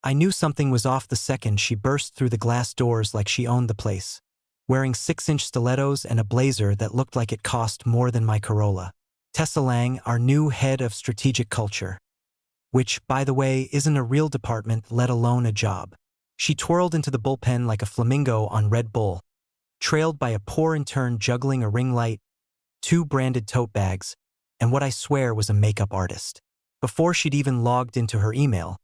I knew something was off the second she burst through the glass doors like she owned the place, wearing 6-inch stilettos and a blazer that looked like it cost more than my Corolla. Tessa Lang, our new head of strategic culture, which, by the way, isn't a real department, let alone a job. She twirled into the bullpen like a flamingo on Red Bull, trailed by a poor intern juggling a ring light, 2 branded tote bags, and what I swear was a makeup artist. Before she'd even logged into her email,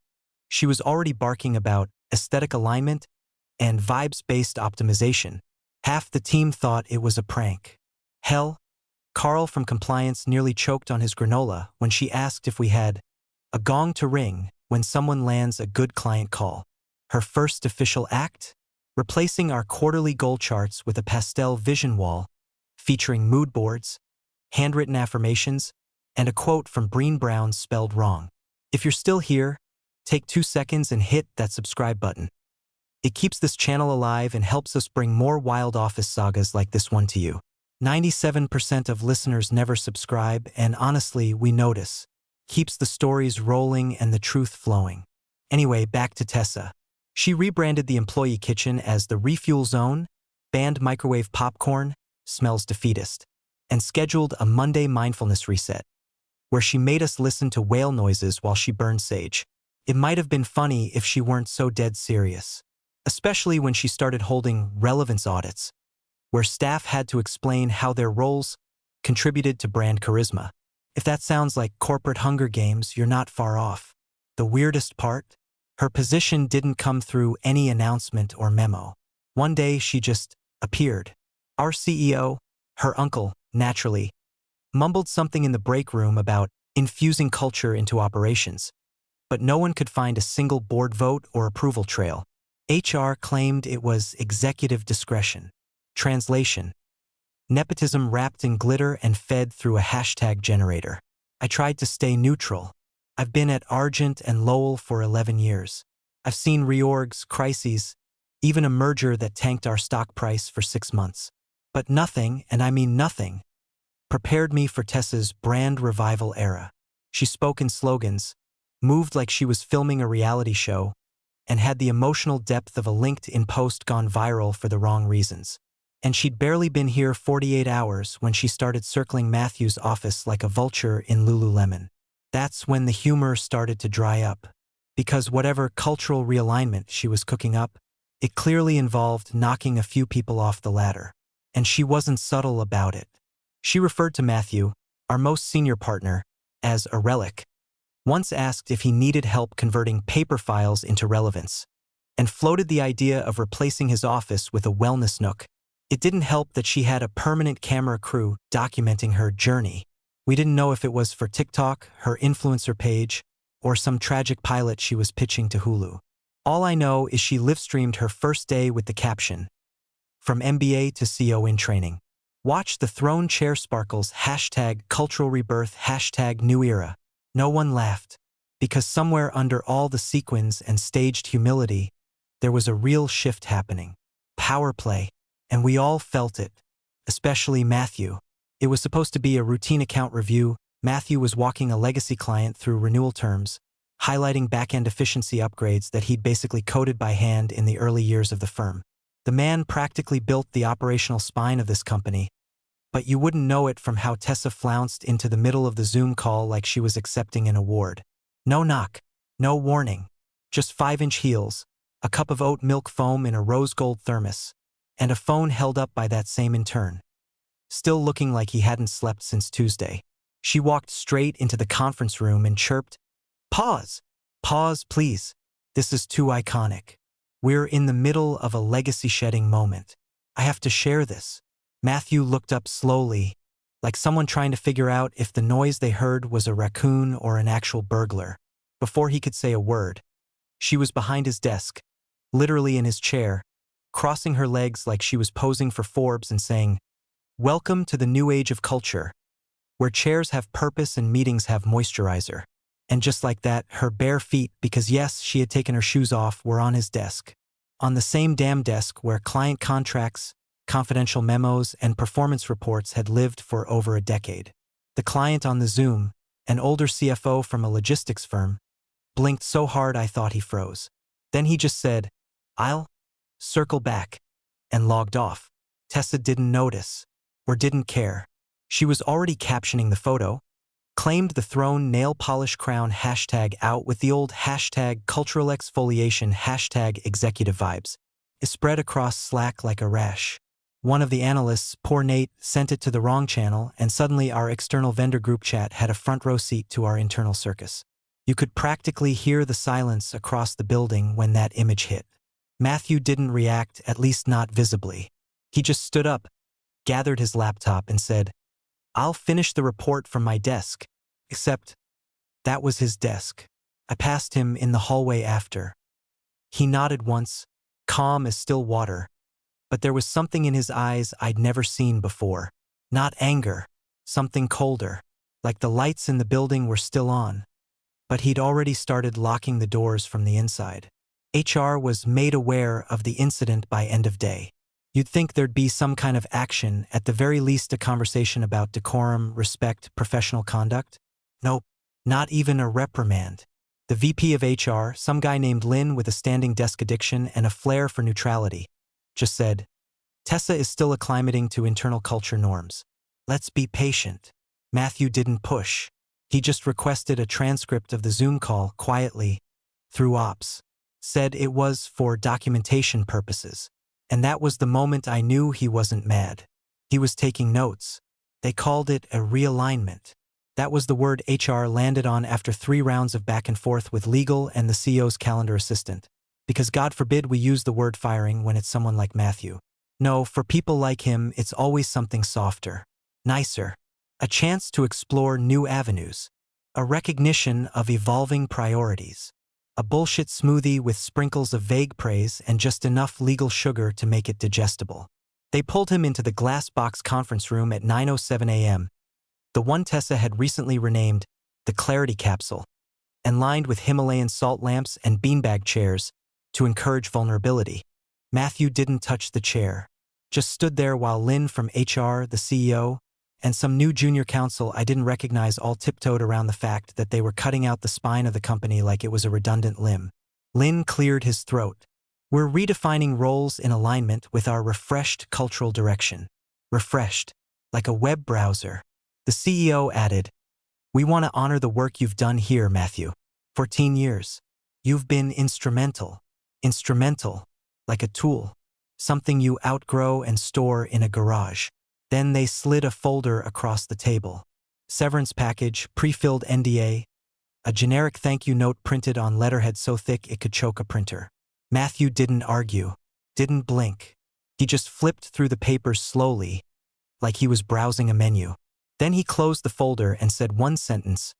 she was already barking about aesthetic alignment and vibes-based optimization. Half the team thought it was a prank. Hell, Carl from compliance nearly choked on his granola when she asked if we had a gong to ring when someone lands a good client call. Her first official act? Replacing our quarterly goal charts with a pastel vision wall featuring mood boards, handwritten affirmations, and a quote from Brené Brown spelled wrong. If you're still here, take 2 seconds and hit that subscribe button. It keeps this channel alive and helps us bring more wild office sagas like this one to you. 97% of listeners never subscribe, and honestly, we notice. Keeps the stories rolling and the truth flowing. Anyway, back to Tessa. She rebranded the employee kitchen as the Refuel Zone, banned microwave popcorn, smells defeatist, and scheduled a Monday mindfulness reset, where she made us listen to whale noises while she burned sage. It might have been funny if she weren't so dead serious, especially when she started holding relevance audits, where staff had to explain how their roles contributed to brand charisma. If that sounds like corporate Hunger Games, you're not far off. The weirdest part? Her position didn't come through any announcement or memo. One day she just appeared. Our CEO, her uncle, naturally, mumbled something in the break room about infusing culture into operations, but no one could find a single board vote or approval trail. HR claimed it was executive discretion. Translation: nepotism wrapped in glitter and fed through a hashtag generator. I tried to stay neutral. I've been at Argent and Lowell for 11 years. I've seen reorgs, crises, even a merger that tanked our stock price for 6 months. But nothing, and I mean nothing, prepared me for Tessa's brand revival era. She spoke in slogans, moved like she was filming a reality show, and had the emotional depth of a LinkedIn post gone viral for the wrong reasons. And she'd barely been here 48 hours when she started circling Matthew's office like a vulture in Lululemon. That's when the humor started to dry up, because whatever cultural realignment she was cooking up, it clearly involved knocking a few people off the ladder. And she wasn't subtle about it. She referred to Matthew, our most senior partner, as a relic, once asked if he needed help converting paper files into relevance, and floated the idea of replacing his office with a wellness nook. It didn't help that she had a permanent camera crew documenting her journey. We didn't know if it was for TikTok, her influencer page, or some tragic pilot she was pitching to Hulu. All I know is she live-streamed her first day with the caption, "From MBA to CO in training. Watch the throne chair sparkles, hashtag cultural rebirth, hashtag new era." No one laughed, because somewhere under all the sequins and staged humility, there was a real shift happening. Power play. And we all felt it, especially Matthew. It was supposed to be a routine account review. Matthew was walking a legacy client through renewal terms, highlighting back-end efficiency upgrades that he'd basically coded by hand in the early years of the firm. The man practically built the operational spine of this company, but you wouldn't know it from how Tessa flounced into the middle of the Zoom call like she was accepting an award. No knock, no warning, just 5-inch heels, a cup of oat milk foam in a rose gold thermos, and a phone held up by that same intern, still looking like he hadn't slept since Tuesday. She walked straight into the conference room and chirped, "Pause! Pause, please. This is too iconic. We're in the middle of a legacy-shedding moment. I have to share this." Matthew looked up slowly, like someone trying to figure out if the noise they heard was a raccoon or an actual burglar. Before he could say a word, she was behind his desk, literally in his chair, crossing her legs like she was posing for Forbes and saying, "Welcome to the new age of culture, where chairs have purpose and meetings have moisturizer." And just like that, her bare feet, because yes, she had taken her shoes off, were on his desk. On the same damn desk where client contracts, confidential memos, and performance reports had lived for over a decade. The client on the Zoom, an older CFO from a logistics firm, blinked so hard I thought he froze. Then he just said, "I'll circle back," and logged off. Tessa didn't notice, or didn't care. She was already captioning the photo, claimed the throne nail polish crown hashtag out with the old hashtag cultural exfoliation hashtag executive vibes. It spread across Slack like a rash. One of the analysts, poor Nate, sent it to the wrong channel, and suddenly our external vendor group chat had a front row seat to our internal circus. You could practically hear the silence across the building when that image hit. Matthew didn't react, at least not visibly. He just stood up, gathered his laptop, and said, "I'll finish the report from my desk." Except, that was his desk. I passed him in the hallway after. He nodded once, calm as still water, but there was something in his eyes I'd never seen before. Not anger, something colder, like the lights in the building were still on, but he'd already started locking the doors from the inside. HR was made aware of the incident by end of day. You'd think there'd be some kind of action, at the very least a conversation about decorum, respect, professional conduct. Nope, not even a reprimand. The VP of HR, some guy named Lynn with a standing desk addiction and a flair for neutrality, just said, "Tessa is still acclimating to internal culture norms. Let's be patient." Matthew didn't push. He just requested a transcript of the Zoom call quietly, through ops. Said it was for documentation purposes. And that was the moment I knew he wasn't mad. He was taking notes. They called it a realignment. That was the word HR landed on after 3 rounds of back and forth with legal and the CEO's calendar assistant. Because God forbid we use the word firing when it's someone like Matthew. No, for people like him, it's always something softer, nicer. A chance to explore new avenues. A recognition of evolving priorities. A bullshit smoothie with sprinkles of vague praise and just enough legal sugar to make it digestible. They pulled him into the glass box conference room at 9:07 a.m., the one Tessa had recently renamed the Clarity Capsule, and lined with Himalayan salt lamps and beanbag chairs to encourage vulnerability. Matthew didn't touch the chair, just stood there while Lynn from HR, the CEO, and some new junior counsel I didn't recognize all tiptoed around the fact that they were cutting out the spine of the company like it was a redundant limb. Lynn cleared his throat. "We're redefining roles in alignment with our refreshed cultural direction." Refreshed, like a web browser. The CEO added, "We want to honor the work you've done here, Matthew. 14 years. You've been instrumental. Instrumental, like a tool. Something you outgrow and store in a garage." Then they slid a folder across the table. Severance package, pre-filled NDA, a generic thank you note printed on letterhead so thick it could choke a printer. Matthew didn't argue, didn't blink. He just flipped through the papers slowly, like he was browsing a menu. Then he closed the folder and said one sentence,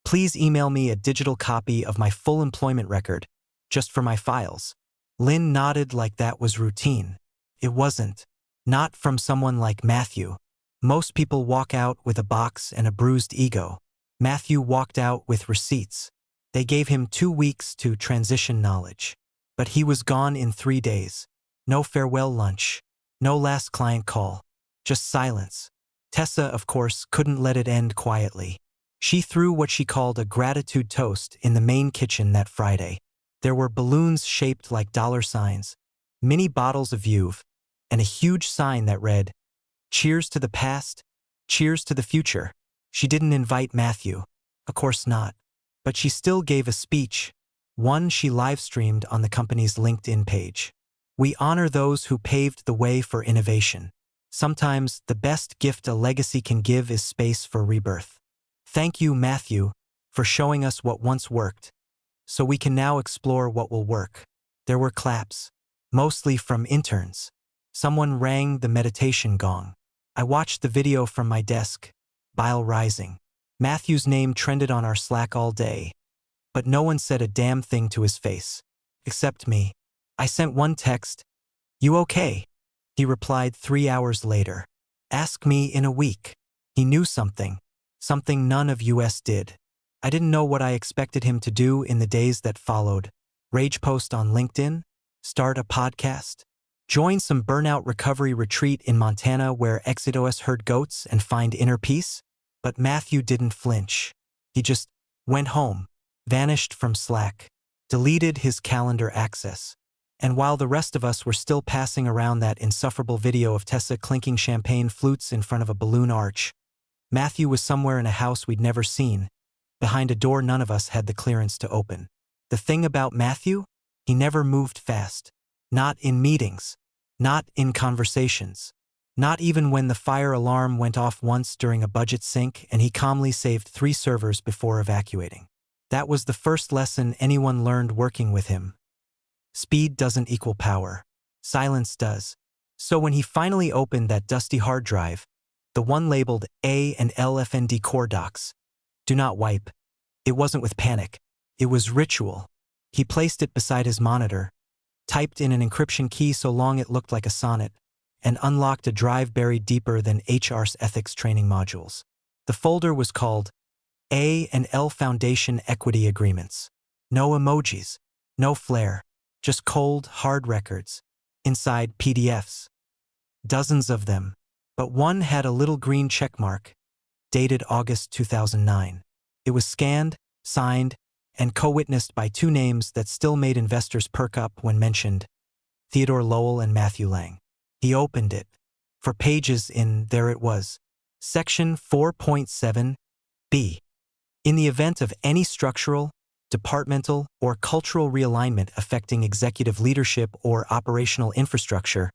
"Please email me a digital copy of my full employment record, just for my files." Lynn nodded like that was routine. It wasn't. Not from someone like Matthew. Most people walk out with a box and a bruised ego. Matthew walked out with receipts. They gave him 2 weeks to transition knowledge. But he was gone in 3 days. No farewell lunch. No last client call. Just silence. Tessa, of course, couldn't let it end quietly. She threw what she called a gratitude toast in the main kitchen that Friday. There were balloons shaped like dollar signs, mini bottles of Veuve, and a huge sign that read, "Cheers to the past, cheers to the future." She didn't invite Matthew. Of course not. But she still gave a speech, one she live-streamed on the company's LinkedIn page. "We honor those who paved the way for innovation. Sometimes the best gift a legacy can give is space for rebirth. Thank you, Matthew, for showing us what once worked, so we can now explore what will work." There were claps, mostly from interns. Someone rang the meditation gong. I watched the video from my desk, bile rising. Matthew's name trended on our Slack all day, but no one said a damn thing to his face. Except me. I sent one text, "You okay?" He replied 3 hours later. "Ask me in a week." He knew something none of us did. I didn't know what I expected him to do in the days that followed. Rage post on LinkedIn? Start a podcast? Join some burnout recovery retreat in Montana where Exodus herd goats and find inner peace? But Matthew didn't flinch. He just went home, vanished from Slack. deleted his calendar access. And while the rest of us were still passing around that insufferable video of Tessa clinking champagne flutes in front of a balloon arch, Matthew was somewhere in a house we'd never seen, behind a door none of us had the clearance to open. The thing about Matthew? He never moved fast. Not in meetings. Not in conversations. Not even when the fire alarm went off once during a budget sync and he calmly saved 3 servers before evacuating. That was the first lesson anyone learned working with him. Speed doesn't equal power. Silence does. So when he finally opened that dusty hard drive, the one labeled A and LFND core docs, do not wipe, it wasn't with panic. It was ritual. He placed it beside his monitor, typed in an encryption key so long it looked like a sonnet, and unlocked a drive buried deeper than HR's ethics training modules. The folder was called A and L Foundation Equity Agreements. No emojis, no flair, just cold, hard records. Inside, PDFs. Dozens of them, but one had a little green checkmark, dated August 2009. It was scanned, signed, and co-witnessed by 2 names that still made investors perk up when mentioned, Theodore Lowell and Matthew Lang. He opened it. For pages in, there it was, Section 4.7b. In the event of any structural, departmental, or cultural realignment affecting executive leadership or operational infrastructure,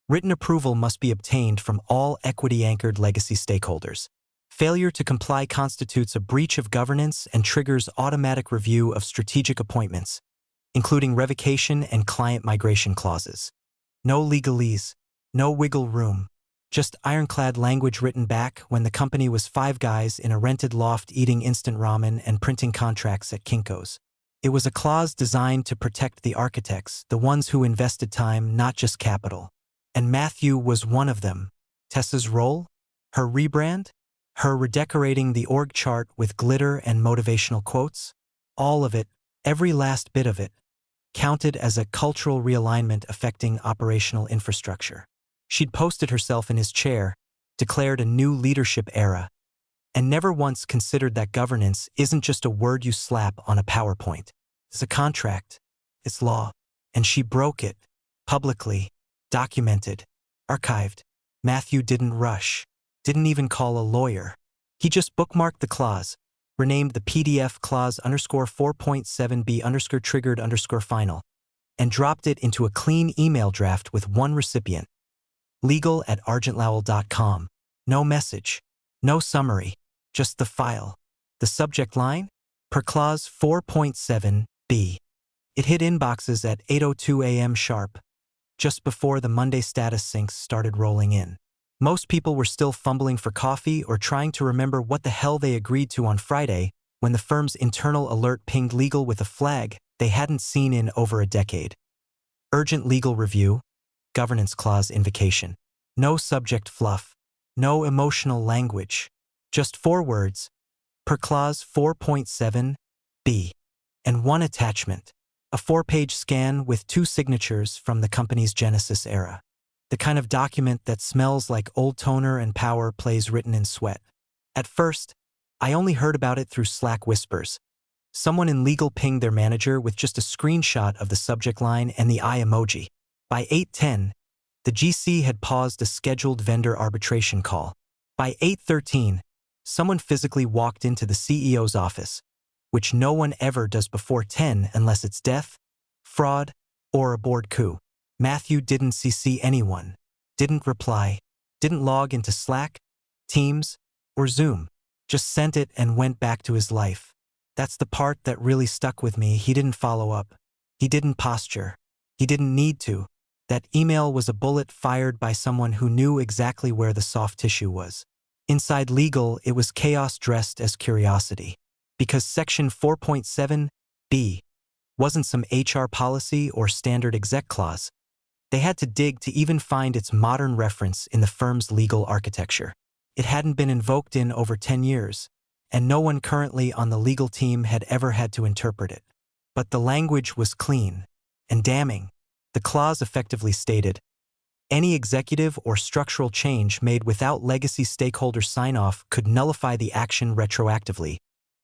written approval must be obtained from all equity-anchored legacy stakeholders. Failure to comply constitutes a breach of governance and triggers automatic review of strategic appointments, including revocation and client migration clauses. No legalese, no wiggle room, just ironclad language written back when the company was 5 guys in a rented loft eating instant ramen and printing contracts at Kinko's. It was a clause designed to protect the architects, the ones who invested time, not just capital. And Matthew was one of them. Tessa's role? Her rebrand? Her redecorating the org chart with glitter and motivational quotes? All of it, every last bit of it, counted as a cultural realignment affecting operational infrastructure. She'd posted herself in his chair, declared a new leadership era, and never once considered that governance isn't just a word you slap on a PowerPoint. It's a contract. It's law. And she broke it, publicly, documented, archived. Matthew didn't rush, didn't even call a lawyer. He just bookmarked the clause, renamed the PDF clause _4.7b _triggered _final, and dropped it into a clean email draft with one recipient. legal@argentlowell.com. No message, no summary, just the file. The subject line? Per clause 4.7b. It hit inboxes at 8:02 a.m. sharp, just before the Monday status syncs started rolling in. Most people were still fumbling for coffee or trying to remember what the hell they agreed to on Friday when the firm's internal alert pinged legal with a flag they hadn't seen in over a decade. Urgent legal review, governance clause invocation. No subject fluff, no emotional language, just 4 words, per clause 4.7b, and one attachment, a 4-page scan with 2 signatures from the company's Genesis era. The kind of document that smells like old toner and power plays written in sweat. At first, I only heard about it through Slack whispers. Someone in legal pinged their manager with just a screenshot of the subject line and the eye emoji. By 8:10, the GC had paused a scheduled vendor arbitration call. By 8:13, someone physically walked into the CEO's office, which no one ever does before 10 unless it's death, fraud, or a board coup. Matthew didn't CC anyone, didn't reply, didn't log into Slack, Teams, or Zoom, just sent it and went back to his life. That's the part that really stuck with me. He didn't follow up. He didn't posture. He didn't need to. That email was a bullet fired by someone who knew exactly where the soft tissue was. Inside legal, it was chaos dressed as curiosity. Because Section 4.7b wasn't some HR policy or standard exec clause. They had to dig to even find its modern reference in the firm's legal architecture. It hadn't been invoked in over 10 years, and no one currently on the legal team had ever had to interpret it. But the language was clean and damning. The clause effectively stated, any executive or structural change made without legacy stakeholder sign-off could nullify the action retroactively,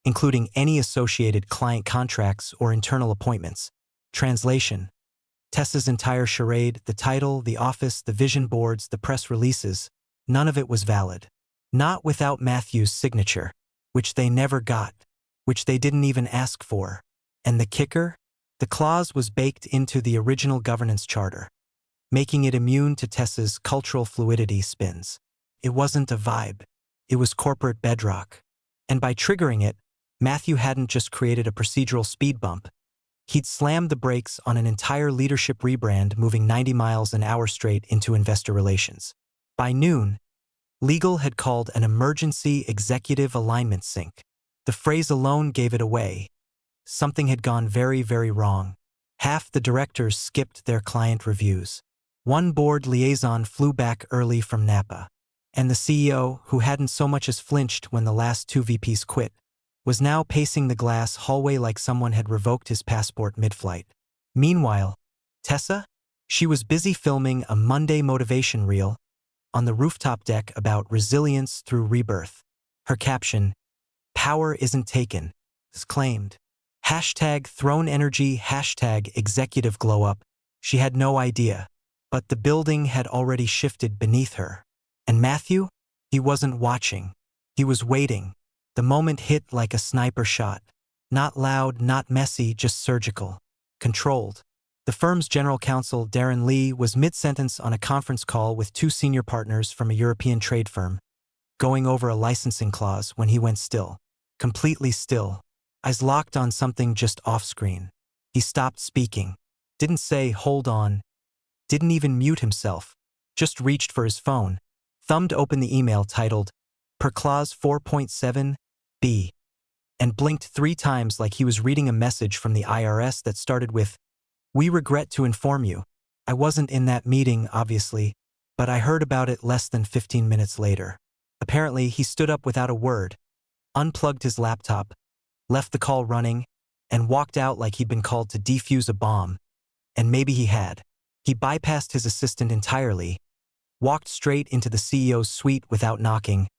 including any associated client contracts or internal appointments. Translation: Tessa's entire charade, the title, the office, the vision boards, the press releases, none of it was valid. Not without Matthew's signature, which they never got, which they didn't even ask for. And the kicker? The clause was baked into the original governance charter, making it immune to Tessa's cultural fluidity spins. It wasn't a vibe. It was corporate bedrock. And by triggering it, Matthew hadn't just created a procedural speed bump. He'd slammed the brakes on an entire leadership rebrand, moving 90 miles an hour straight into investor relations. By noon, legal had called an emergency executive alignment sync. The phrase alone gave it away. Something had gone very, very wrong. Half the directors skipped their client reviews. One board liaison flew back early from Napa. And the CEO, who hadn't so much as flinched when the last two VPs quit, was now pacing the glass hallway like someone had revoked his passport mid-flight. Meanwhile, Tessa? She was busy filming a Monday motivation reel on the rooftop deck about resilience through rebirth. Her caption, "Power isn't taken," claimed. Hashtag throne energy, hashtag executive glow up. She had no idea, but the building had already shifted beneath her. And Matthew? He wasn't watching. He was waiting. The moment hit like a sniper shot. Not loud, not messy, just surgical. Controlled. The firm's general counsel, Darren Lee, was mid-sentence on a conference call with two senior partners from a European trade firm, going over a licensing clause when he went still. Completely still. Eyes locked on something just off-screen. He stopped speaking. Didn't say, "Hold on." Didn't even mute himself. Just reached for his phone. Thumbed open the email titled, "Per Clause 4.7b," and blinked 3 times like he was reading a message from the IRS that started with, "We regret to inform you. I wasn't in that meeting, obviously, but I heard about it less than 15 minutes later." Apparently, he stood up without a word, unplugged his laptop, left the call running, and walked out like he'd been called to defuse a bomb. And maybe he had. He bypassed his assistant entirely, walked straight into the CEO's suite without knocking,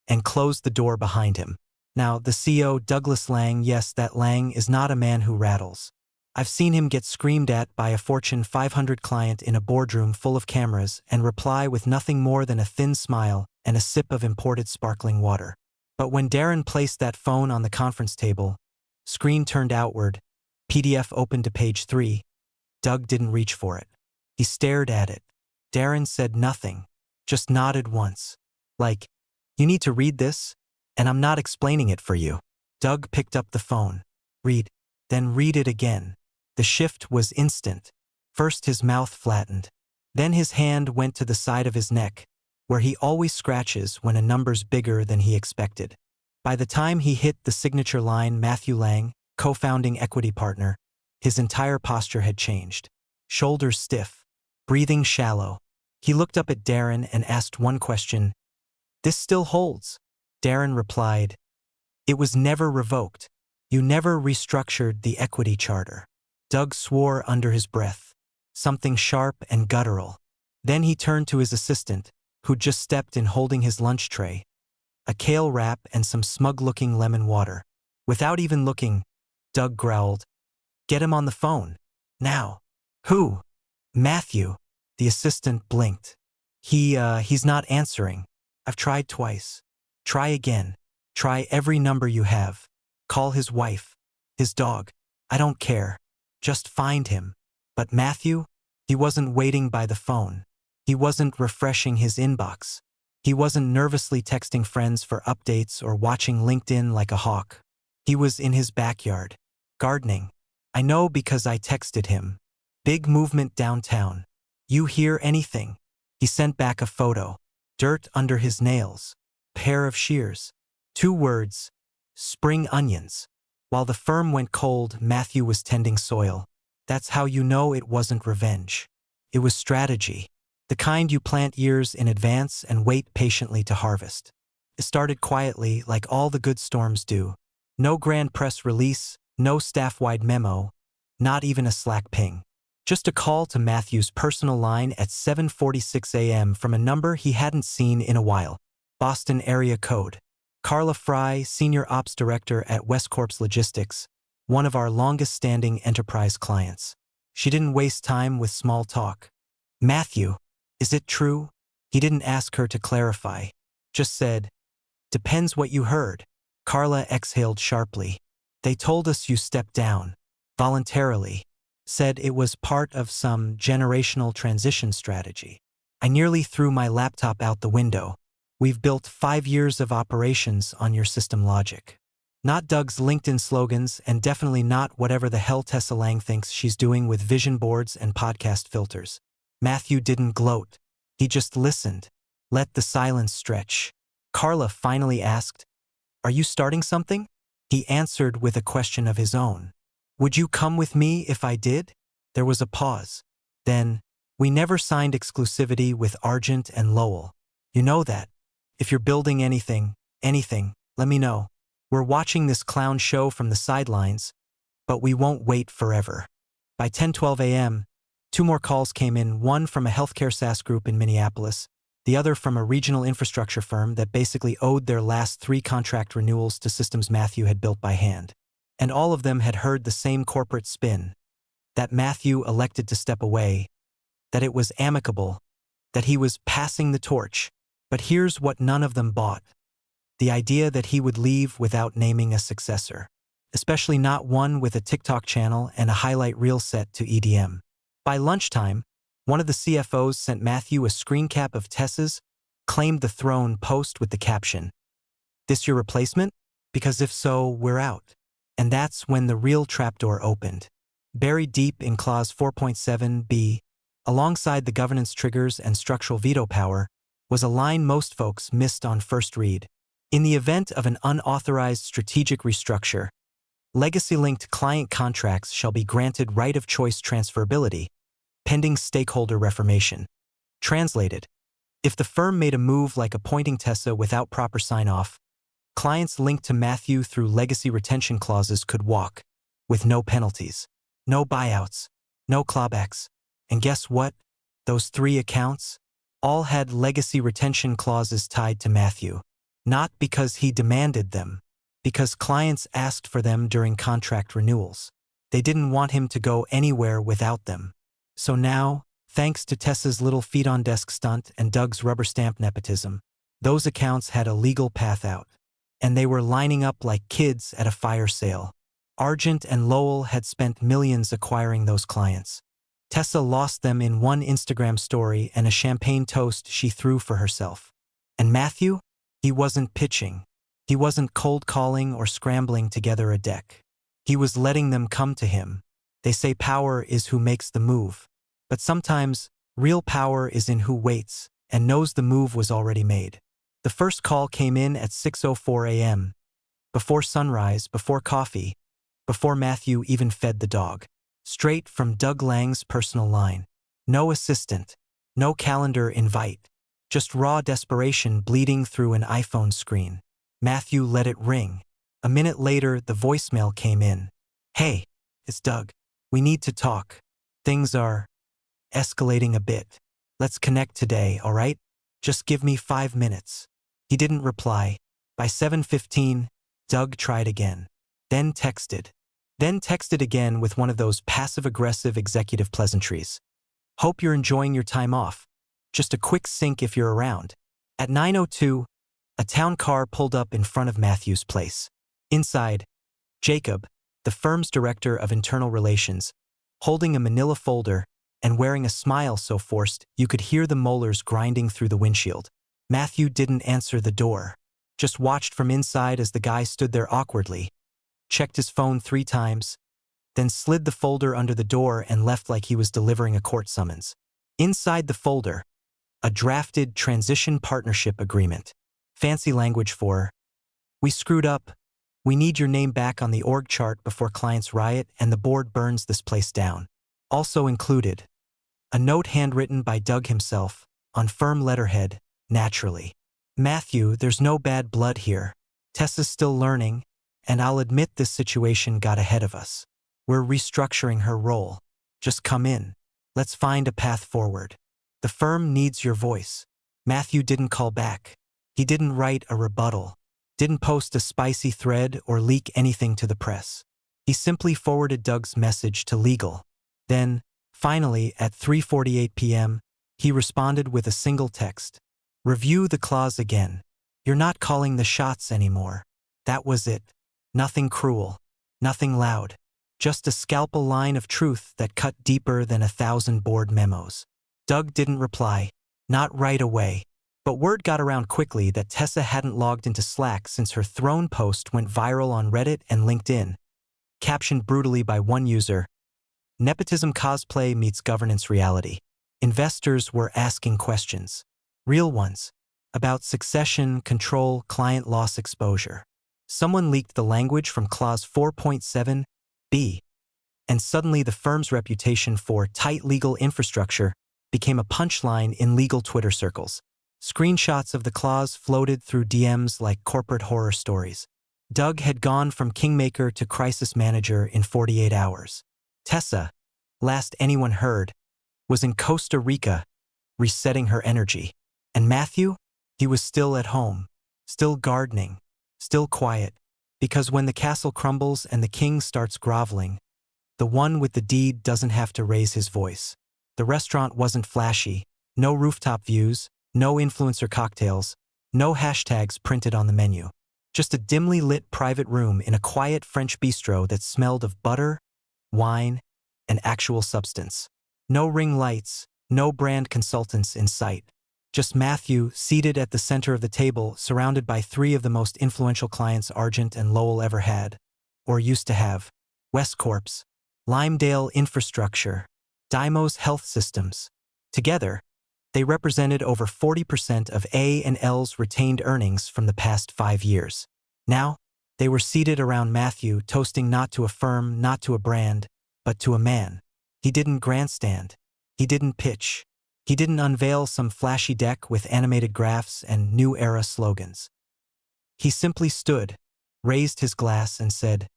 and closed the door behind him. Now, the CEO, Douglas Lang, yes, that Lang is not a man who rattles. I've seen him get screamed at by a Fortune 500 client in a boardroom full of cameras and reply with nothing more than a thin smile and a sip of imported sparkling water. But when Darren placed that phone on the conference table, screen turned outward, PDF opened to page 3, Doug didn't reach for it. He stared at it. Darren said nothing, just nodded once. Like, "You need to read this, and I'm not explaining it for you." Doug picked up the phone. "Read, then read it again." The shift was instant. First his mouth flattened. Then his hand went to the side of his neck, where he always scratches when a number's bigger than he expected. By the time he hit the signature line, Matthew Lang, co-founding equity partner, his entire posture had changed. Shoulders stiff, breathing shallow. He looked up at Darren and asked one question, "This still holds?" Darren replied, "It was never revoked. You never restructured the equity charter." Doug swore under his breath, something sharp and guttural. Then he turned to his assistant, who'd just stepped in holding his lunch tray, a kale wrap and some smug-looking lemon water. Without even looking, Doug growled, "Get him on the phone. Now." "Who?" "Matthew." The assistant blinked. He's not answering. I've tried twice. Try again. Try every number you have. Call his wife, his dog. I don't care. Just find him." But Matthew? He wasn't waiting by the phone. He wasn't refreshing his inbox. He wasn't nervously texting friends for updates or watching LinkedIn like a hawk. He was in his backyard, gardening. I know because I texted him. "Big movement downtown. You hear anything?" He sent back a photo. Dirt under his nails. Pair of shears. 2 words. Spring onions. While the firm went cold, Matthew was tending soil. That's how you know it wasn't revenge. It was strategy. The kind you plant years in advance and wait patiently to harvest. It started quietly, like all the good storms do. No grand press release, no staff-wide memo, not even a Slack ping. Just a call to Matthew's personal line at 7:46 a.m. from a number he hadn't seen in a while. Boston area code. Carla Fry, Senior Ops Director at Westcorp's Logistics, one of our longest-standing enterprise clients. She didn't waste time with small talk. Matthew, is it true? He didn't ask her to clarify. Just said, depends what you heard. Carla exhaled sharply. They told us you stepped down. Voluntarily. Said it was part of some generational transition strategy. I nearly threw my laptop out the window. We've built 5 years of operations on your system logic. Not Doug's LinkedIn slogans, and definitely not whatever the hell Tessa Lang thinks she's doing with vision boards and podcast filters. Matthew didn't gloat. He just listened. Let the silence stretch. Carla finally asked, "Are you starting something?" He answered with a question of his own. "Would you come with me if I did?" There was a pause. Then, "We never signed exclusivity with Argent and Lowell. You know that. If you're building anything, let me know. We're watching this clown show from the sidelines, but we won't wait forever." By 10:12 a.m., 2 more calls came in, one from a healthcare SaaS group in Minneapolis, the other from a regional infrastructure firm that basically owed their last 3 contract renewals to systems Matthew had built by hand. And all of them had heard the same corporate spin, that Matthew elected to step away, that it was amicable, that he was passing the torch. But here's what none of them bought: the idea that he would leave without naming a successor, especially not one with a TikTok channel and a highlight reel set to EDM. By lunchtime, one of the CFOs sent Matthew a screen cap of Tessa's "Claimed the Throne" post with the caption, "This your replacement? Because if so, we're out." And that's when the real trapdoor opened. Buried deep in Clause 4.7b, alongside the governance triggers and structural veto power, was a line most folks missed on first read. In the event of an unauthorized strategic restructure, legacy-linked client contracts shall be granted right of choice transferability, pending stakeholder reformation. Translated, if the firm made a move like appointing Tessa without proper sign-off, clients linked to Matthew through legacy retention clauses could walk, with no penalties, no buyouts, no clawbacks. And guess what? Those 3 accounts all had legacy retention clauses tied to Matthew. Not because he demanded them, because clients asked for them during contract renewals. They didn't want him to go anywhere without them. So now, thanks to Tessa's little feet-on-desk stunt and Doug's rubber stamp nepotism, those accounts had a legal path out. And they were lining up like kids at a fire sale. Argent and Lowell had spent millions acquiring those clients. Tessa lost them in one Instagram story and a champagne toast she threw for herself. And Matthew? He wasn't pitching. He wasn't cold calling or scrambling to gather a deck. He was letting them come to him. They say power is who makes the move. But sometimes, real power is in who waits and knows the move was already made. The first call came in at 6:04 a.m., before sunrise, before coffee, before Matthew even fed the dog. Straight from Doug Lang's personal line. No assistant, no calendar invite, just raw desperation bleeding through an iPhone screen. Matthew let it ring. A minute later, the voicemail came in. "Hey, it's Doug. We need to talk. Things are escalating a bit. Let's connect today, all right? Just give me 5 minutes." He didn't reply. By 7:15, Doug tried again. Then texted again with one of those passive-aggressive executive pleasantries. "Hope you're enjoying your time off. Just a quick sync if you're around." At 9:02, a town car pulled up in front of Matthew's place. Inside, Jacob, the firm's director of internal relations, holding a manila folder and wearing a smile so forced you could hear the molars grinding through the windshield. Matthew didn't answer the door, just watched from inside as the guy stood there awkwardly, checked his phone 3 times, then slid the folder under the door and left like he was delivering a court summons. Inside the folder, a drafted transition partnership agreement. Fancy language for, "We screwed up. We need your name back on the org chart before clients riot and the board burns this place down." Also included, a note handwritten by Doug himself, on firm letterhead, naturally. "Matthew, there's no bad blood here. Tessa's still learning, and I'll admit this situation got ahead of us. We're restructuring her role. Just come in. Let's find a path forward. The firm needs your voice." Matthew didn't call back. He didn't write a rebuttal. Didn't post a spicy thread or leak anything to the press. He simply forwarded Doug's message to legal. Then, finally, at 3:48 p.m., he responded with a single text. Review the clause again. You're not calling the shots anymore. That was it. Nothing cruel. Nothing loud. Just a scalpel line of truth that cut deeper than 1,000 board memos. Doug didn't reply. Not right away. But word got around quickly that Tessa hadn't logged into Slack since her throne post went viral on Reddit and LinkedIn. Captioned brutally by one user, "Nepotism cosplay meets governance reality." Investors were asking questions. Real ones. About succession, control, client loss exposure. Someone leaked the language from Clause 4.7b, and suddenly the firm's reputation for tight legal infrastructure became a punchline in legal Twitter circles. Screenshots of the clause floated through DMs like corporate horror stories. Doug had gone from kingmaker to crisis manager in 48 hours. Tessa, last anyone heard, was in Costa Rica, resetting her energy. And Matthew? He was still at home, still gardening, still quiet, because when the castle crumbles and the king starts groveling, the one with the deed doesn't have to raise his voice. The restaurant wasn't flashy, no rooftop views, no influencer cocktails, no hashtags printed on the menu. Just a dimly lit private room in a quiet French bistro that smelled of butter, wine, and actual substance. No ring lights, no brand consultants in sight. Just Matthew, seated at the center of the table, surrounded by three of the most influential clients Argent and Lowell ever had, or used to have. Westcorp's, Limedale Infrastructure, Dymo's Health Systems. Together, they represented over 40% of A&L's retained earnings from the past 5 years. Now, they were seated around Matthew, toasting not to a firm, not to a brand, but to a man. He didn't grandstand. He didn't pitch. He didn't unveil some flashy deck with animated graphs and new era slogans. He simply stood, raised his glass and said,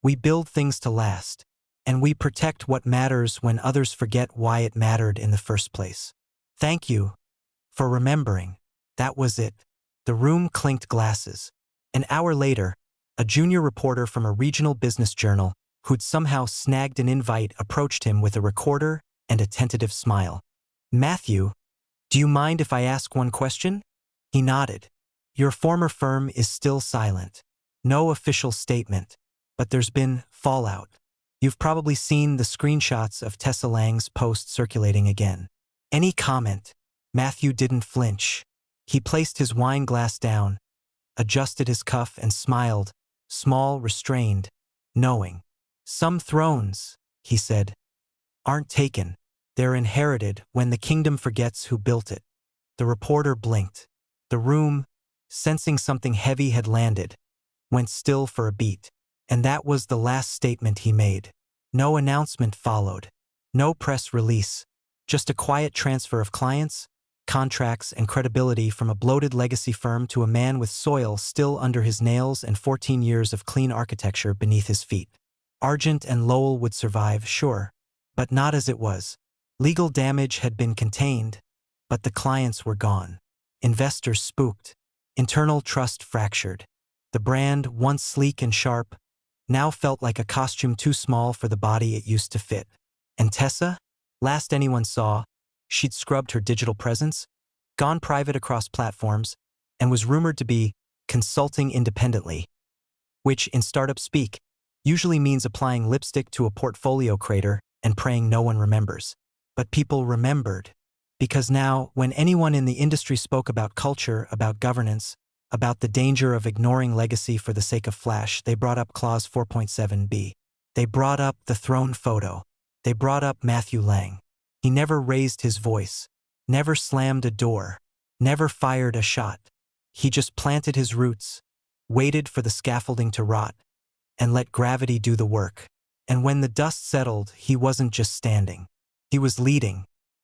"We build things to last, and we protect what matters when others forget why it mattered in the first place. Thank you for remembering." That was it. The room clinked glasses. An hour later, a junior reporter from a regional business journal who'd somehow snagged an invite approached him with a recorder and a tentative smile. "Matthew, do you mind if I ask one question?" He nodded. "Your former firm is still silent. No official statement, but there's been fallout. You've probably seen the screenshots of Tessa Lang's post circulating again. Any comment?" Matthew didn't flinch. He placed his wine glass down, adjusted his cuff and smiled, small, restrained, knowing. "Some thrones," he said, "aren't taken. They're inherited when the kingdom forgets who built it." The reporter blinked. The room, sensing something heavy had landed, went still for a beat. And that was the last statement he made. No announcement followed. No press release. Just a quiet transfer of clients, contracts, and credibility from a bloated legacy firm to a man with soil still under his nails and 14 years of clean architecture beneath his feet. Argent and Lowell would survive, sure, but not as it was. Legal damage had been contained, but the clients were gone. Investors spooked. Internal trust fractured. The brand, once sleek and sharp, now felt like a costume too small for the body it used to fit. And Tessa? Last anyone saw, she'd scrubbed her digital presence, gone private across platforms, and was rumored to be consulting independently, which, in startup speak, usually means applying lipstick to a portfolio crater and praying no one remembers. But people remembered, because now, when anyone in the industry spoke about culture, about governance, about the danger of ignoring legacy for the sake of flash, they brought up Clause 4.7b. They brought up the throne photo. They brought up Matthew Lang. He never raised his voice, never slammed a door, never fired a shot. He just planted his roots, waited for the scaffolding to rot, and let gravity do the work. And when the dust settled, he wasn't just standing. He was leading.